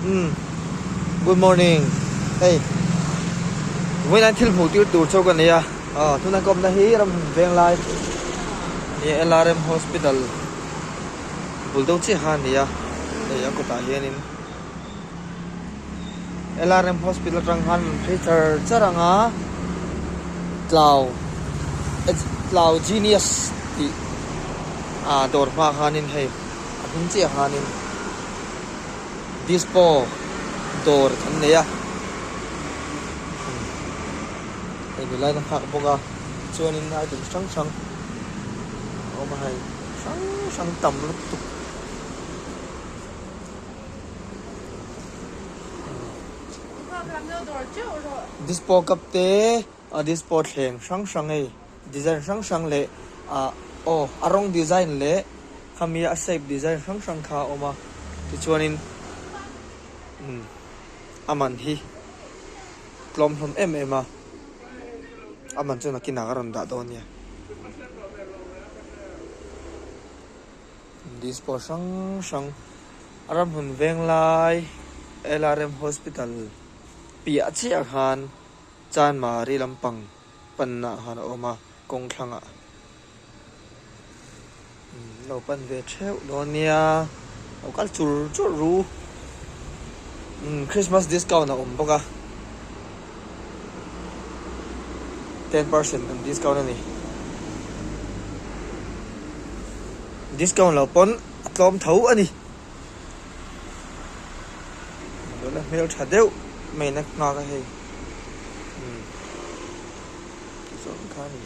Good morning. Hey. When I tell you to showกันเนี่ยทุนกรมนะฮีรำเวียงไลเนี่ย LRM Hospital บุลต้องเชี่ยหันเนี่ยยังก็ตายยันิน LRM Hospital รังหันพิจารณารงาลาว genius ที่ดอร์มาหันินให้พุ่งเชี่ยหันิน dispo ดอร์ทันเนี่ยดูไล่นะครับพวกชวนนินได้ถึงช่างเอามาให้ช่างต่ำแล้วตุกดิสโปกับเตดิสโปแข่งช่างไอ้ดีไซน์ช่างเละอารมณ์ดีไซน์เละคำมีอาศัยดีไซน์ช่างข้าออกมาที่ชวนนินอามันฮีกลมเอ็มมามันจะนักกินอะไรกันด่าโดนเนี่ยดิสโพชั่งอารมณ์หุ่นเวงไล LRM Hospital ปีอาชีอาหารจานมารีลำปังปันนาหานออกมากงคลังเราปันเวทเชลโดนเนี่ยเราก็จุดรู้คริสต์มาสดิสคาวน์นะปะ10% ang discount na ni. Discount lang pon at lom thau ani. Doon na meron chadeu may nak nga ka hey. So ang kani